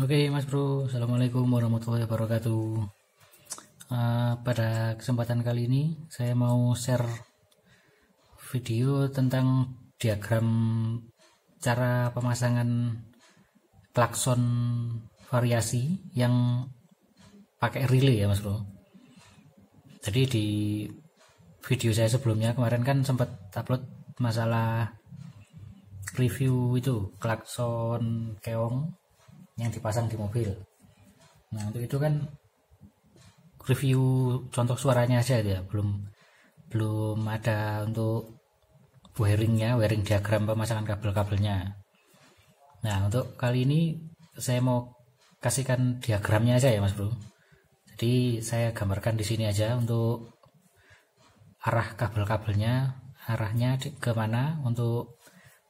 Oke Mas Bro, Assalamualaikum warahmatullahi wabarakatuh. Pada kesempatan kali ini saya mau share video tentang diagram cara pemasangan klakson variasi yang pakai relay ya Mas Bro. Jadi di video saya sebelumnya kemarin kan sempat upload masalah review itu klakson keong yang dipasang di mobil. Nah untuk itu kan review contoh suaranya aja ya, belum ada untuk wiring diagram pemasangan kabel-kabelnya. Nah untuk kali ini saya mau kasihkan diagramnya aja ya Mas Bro. Jadi saya gambarkan di sini aja untuk arah kabel-kabelnya, arahnya ke mana untuk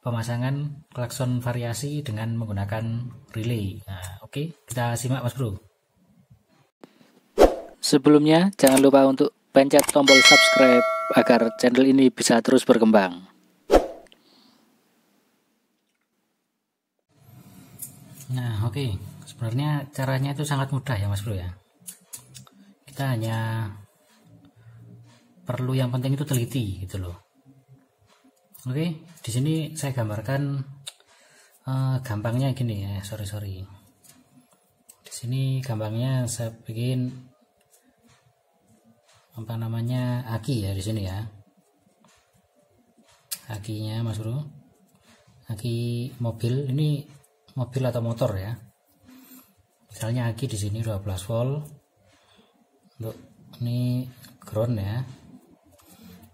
pemasangan klakson variasi dengan menggunakan relay. Nah, oke, kita simak Mas Bro. Sebelumnya jangan lupa untuk pencet tombol subscribe agar channel ini bisa terus berkembang. Nah, oke. Sebenarnya caranya itu sangat mudah ya Mas Bro ya. Kita hanya perlu yang penting itu teliti gitu loh. Oke, di sini saya gambarkan gampangnya gini ya, sorry. Di sini gampangnya saya bikin aki ya di sini ya. Akinya Mas Bro. Aki mobil, ini mobil atau motor ya. Misalnya aki di sini 12 volt. Untuk ini ground ya.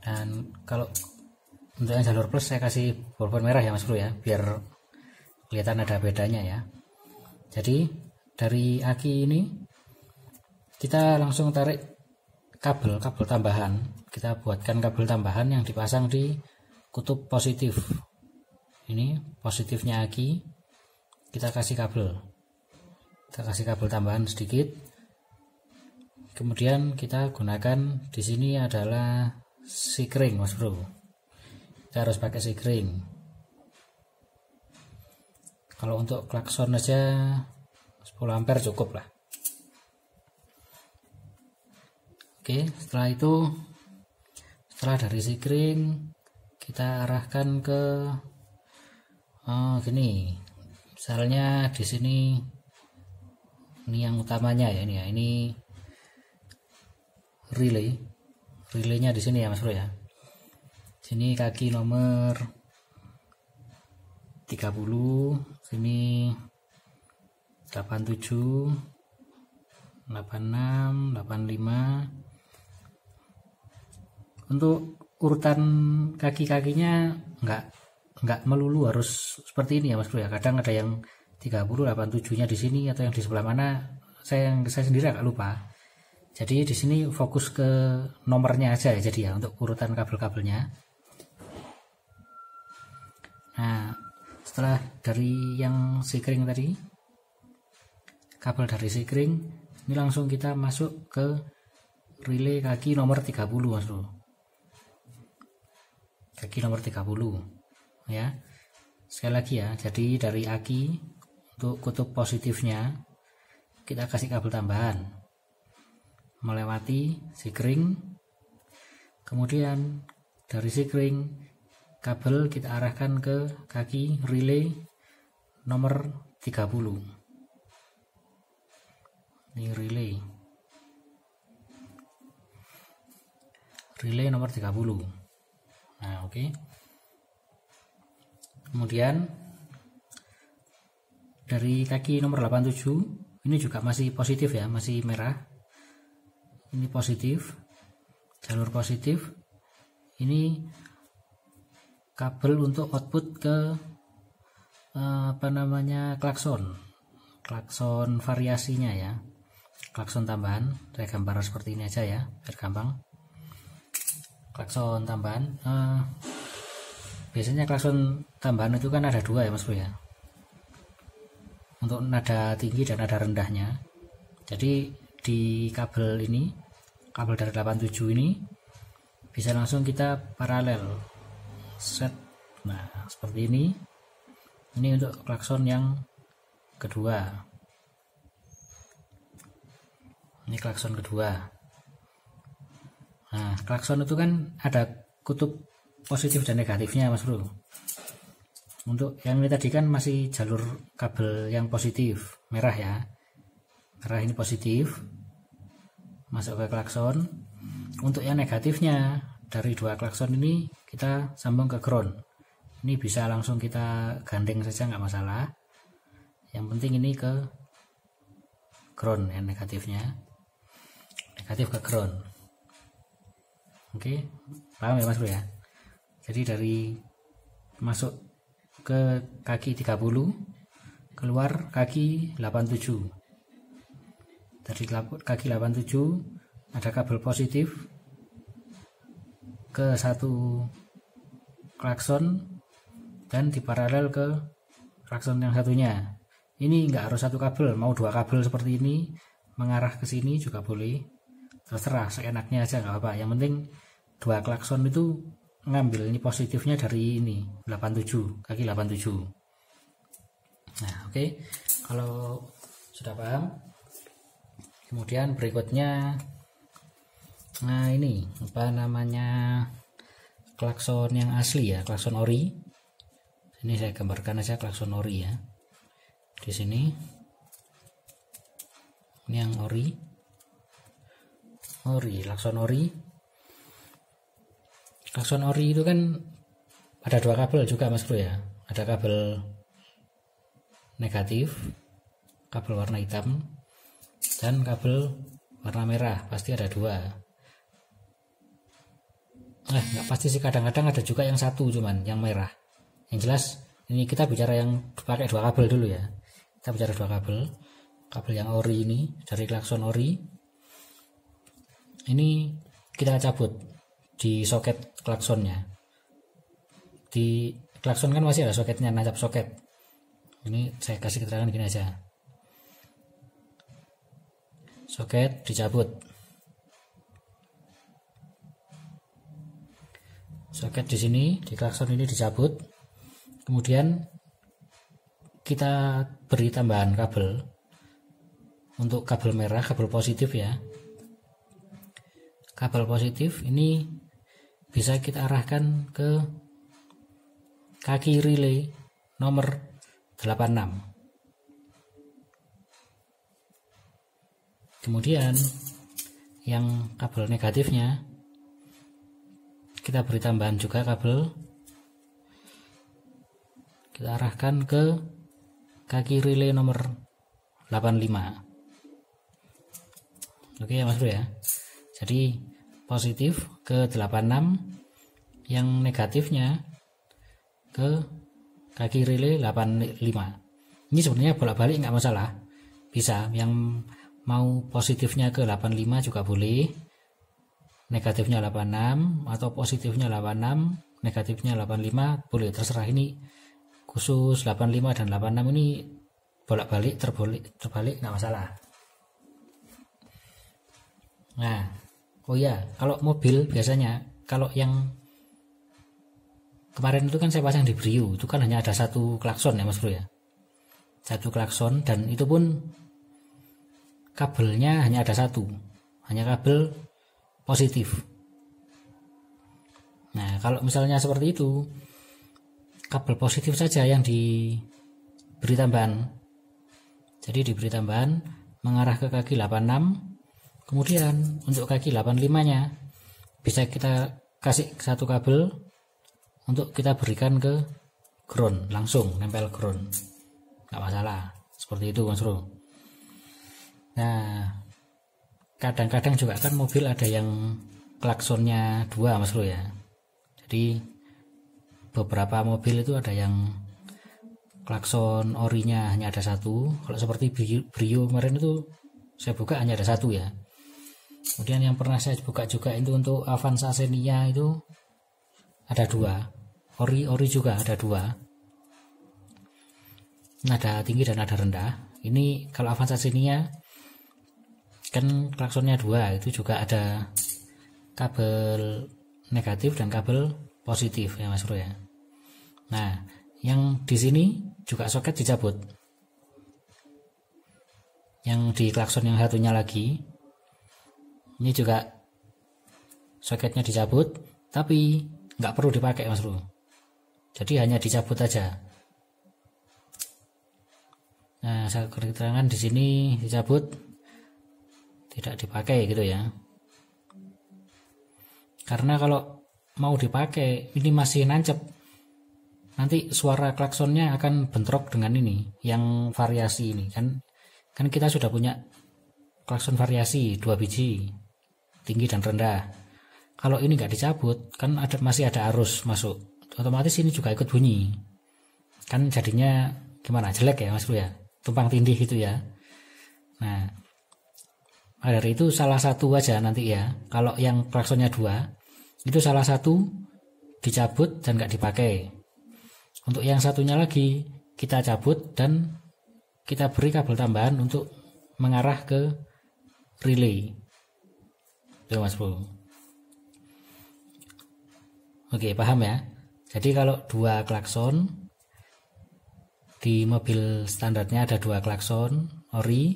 Dan kalau untuk yang jalur plus saya kasih bolpen merah ya Mas Bro ya, biar kelihatan ada bedanya ya. Jadi dari aki ini kita langsung tarik kabel tambahan. Kita buatkan kabel tambahan yang dipasang di kutub positif. Ini positifnya aki. Kita kasih kabel tambahan sedikit. Kemudian kita gunakan di sini adalah sikring Mas Bro. Kita harus pakai sikring. Kalau untuk klakson aja 10 ampere cukup lah. Oke, setelah dari sikring kita arahkan ke gini. Misalnya di sini ini yang utamanya ya, ini relaynya di sini ya Mas Bro ya. Sini kaki nomor 30, sini 87, 86, 85. Untuk urutan kaki-kakinya enggak melulu harus seperti ini ya Mas Bro ya. Kadang ada yang 30, 87-nya di sini atau yang di sebelah mana saya sendiri agak lupa. Jadi di sini fokus ke nomornya aja ya, jadi ya untuk urutan kabel-kabelnya. Nah, setelah dari yang sikring tadi, kabel dari sikring, ini langsung kita masuk ke relay kaki nomor 30 Mas Bro. Kaki nomor 30 ya. Sekali lagi ya, jadi dari aki untuk kutub positifnya kita kasih kabel tambahan melewati sikring. Kemudian dari sikring kabel kita arahkan ke kaki relay nomor 30. Ini relay nomor 30. Nah, oke. Kemudian dari kaki nomor 87 ini juga masih positif ya, masih merah. Ini positif, jalur positif. Ini kabel untuk output ke klakson variasinya ya, klakson tambahan. Saya gambar seperti ini aja ya biar gampang. Klakson tambahan, biasanya klakson tambahan itu kan ada dua ya Mas Bro ya, untuk nada tinggi dan nada rendahnya. Jadi di kabel ini, kabel dari 87 ini bisa langsung kita paralel set. Nah seperti ini untuk klakson yang kedua. Ini klakson kedua. Nah, klakson itu kan ada kutub positif dan negatifnya, Mas Bro. Untuk yang ini tadi kan masih jalur kabel yang positif, merah ya. Merah ini positif, masuk ke klakson. Untuk yang negatifnya, dari dua klakson ini kita sambung ke ground. Ini bisa langsung kita gandeng saja, nggak masalah. Yang penting ini ke ground yang negatifnya. Negatif ke ground. Oke, paham ya Mas Bro ya? Jadi dari masuk ke kaki 30, keluar kaki 87. Dari kaki 87 ada kabel positif ke satu klakson dan diparalel ke klakson yang satunya. Ini enggak harus satu kabel, mau dua kabel seperti ini mengarah ke sini juga boleh. Terserah, seenaknya aja, nggak apa-apa. Yang penting dua klakson itu ngambil ini positifnya dari ini 87, kaki 87. Nah, oke. Kalau sudah paham, kemudian berikutnya, nah ini apa namanya, klakson yang asli ya, klakson ori. Ini saya gambarkan aja klakson ori ya. Di sini ini yang ori, klakson ori. Klakson ori itu kan ada dua kabel juga Mas Bro ya. Ada kabel negatif, kabel warna hitam, dan kabel warna merah. Pasti ada dua. Nggak pasti sih, kadang-kadang ada juga yang satu cuman yang merah. Yang jelas ini kita bicara yang pakai dua kabel dulu ya. Kita bicara dua kabel. Kabel yang ori ini dari klakson ori. Ini kita cabut di soket klaksonnya. Di klakson kan masih ada soketnya, nancap soket. Ini saya kasih keterangan gini aja. Soket dicabut. Soket di sini di klakson ini dicabut. Kemudian kita beri tambahan kabel. Untuk kabel merah, kabel positif ya. Kabel positif ini bisa kita arahkan ke kaki relay nomor 86. Kemudian yang kabel negatifnya kita beri tambahan juga kabel, kita arahkan ke kaki relay nomor 85. Oke ya Mas Bro ya. Jadi positif ke 86, yang negatifnya ke kaki relay 85. Ini sebenarnya bolak-balik nggak masalah, bisa. Yang mau positifnya ke 85 juga boleh, negatifnya 86, atau positifnya 86, negatifnya 85 boleh, terserah. Ini khusus 85 dan 86 ini bolak-balik, terbalik nggak masalah. Nah, oh ya, kalau mobil biasanya, kalau yang kemarin itu kan saya pasang di Brio, itu kan hanya ada satu klakson ya Mas Bro ya. Satu klakson, dan itu pun kabelnya hanya ada satu, hanya kabel positif. Nah, kalau misalnya seperti itu, kabel positif saja yang diberi tambahan. Jadi diberi tambahan mengarah ke kaki 86. Kemudian untuk kaki 85-nya bisa kita kasih satu kabel untuk kita berikan ke ground, langsung nempel ground, nggak masalah. Seperti itu Mas Bro. Nah, kadang-kadang juga kan mobil ada yang klaksonnya 2 Mas Bro ya. Jadi beberapa mobil itu ada yang klakson orinya hanya ada satu. Kalau seperti Brio kemarin itu saya buka hanya ada satu ya. Kemudian yang pernah saya buka juga itu untuk Avanza Xenia itu ada dua. Ori juga ada dua. Nada tinggi dan nada rendah. Ini kalau Avanza Xenia kan klaksonnya 2, itu juga ada kabel negatif dan kabel positif ya Mas Bro ya. Nah, yang di sini juga soket dicabut. Yang di klakson yang satunya lagi Ini juga soketnya dicabut, tapi nggak perlu dipakai Mas Bro. Jadi hanya dicabut aja. Nah, saya keterangan di sini dicabut, tidak dipakai gitu ya. Karena kalau mau dipakai ini masih nancep, nanti suara klaksonnya akan bentrok dengan ini yang variasi ini kan kita sudah punya klakson variasi 2 biji, tinggi dan rendah. Kalau ini nggak dicabut kan masih ada arus masuk, otomatis ini juga ikut bunyi kan, jadinya gimana, jelek ya Mas Bro ya, tumpang tindih gitu ya. Nah, dari itu salah satu aja nanti ya, kalau yang klaksonnya 2 itu salah satu dicabut dan nggak dipakai. Untuk yang satunya lagi kita cabut dan kita beri kabel tambahan untuk mengarah ke relay. Tuh Mas Bro. Oke, paham ya? Jadi kalau 2 klakson, di mobil standarnya ada 2 klakson ori,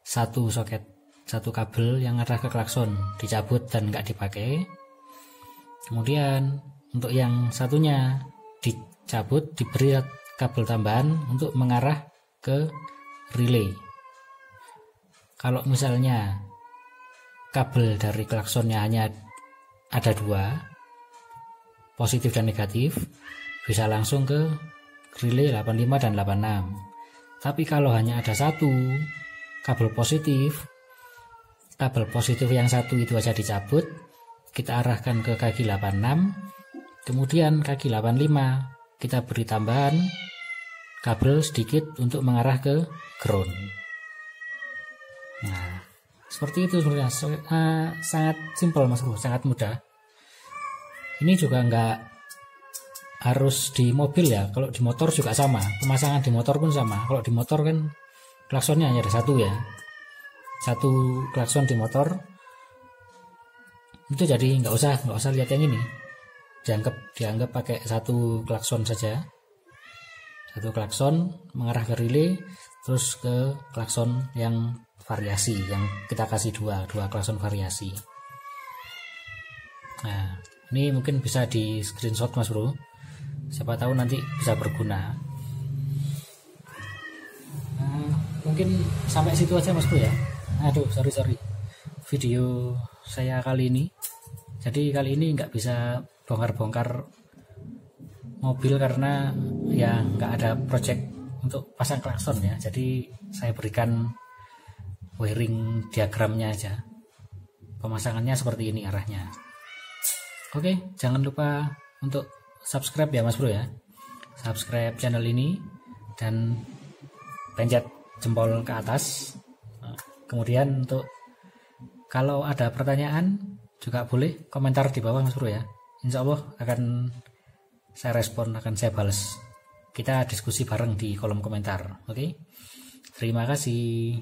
1 soket, 1 kabel yang arah ke klakson dicabut dan nggak dipakai. Kemudian untuk yang satunya dicabut, diberi kabel tambahan untuk mengarah ke relay. Kalau misalnya kabel dari klaksonnya hanya ada 2, positif dan negatif, bisa langsung ke relay 85 dan 86. Tapi kalau hanya ada 1 kabel positif yang 1 itu aja dicabut, kita arahkan ke kaki 86, kemudian kaki 85 kita beri tambahan kabel sedikit untuk mengarah ke ground. Nah, seperti itu sebenarnya, sangat simpel Mas Bro, sangat mudah. Ini juga nggak harus di mobil ya, kalau di motor juga sama, pemasangan di motor pun sama. Kalau di motor kan klaksonnya hanya ada 1 ya, 1 klakson di motor itu, jadi nggak usah lihat yang ini, dianggap pakai 1 klakson saja, 1 klakson mengarah ke relay, terus ke klakson yang variasi yang kita kasih 2 klakson variasi. Nah, ini mungkin bisa di screenshot Mas Bro, siapa tahu nanti bisa berguna. Mungkin sampai situ aja Mas Bro ya. Aduh, sorry video saya kali ini. Jadi kali ini nggak bisa bongkar-bongkar mobil karena ya nggak ada project untuk pasang klakson ya. Jadi saya berikan wiring diagramnya aja. Pemasangannya seperti ini arahnya. Oke, jangan lupa untuk subscribe ya Mas Bro ya. Subscribe channel ini dan pencet jempol ke atas. Kemudian untuk kalau ada pertanyaan juga boleh komentar di bawah Mas Bro ya. Insya Allah akan saya respon, akan saya balas. Kita diskusi bareng di kolom komentar. Oke. Terima kasih.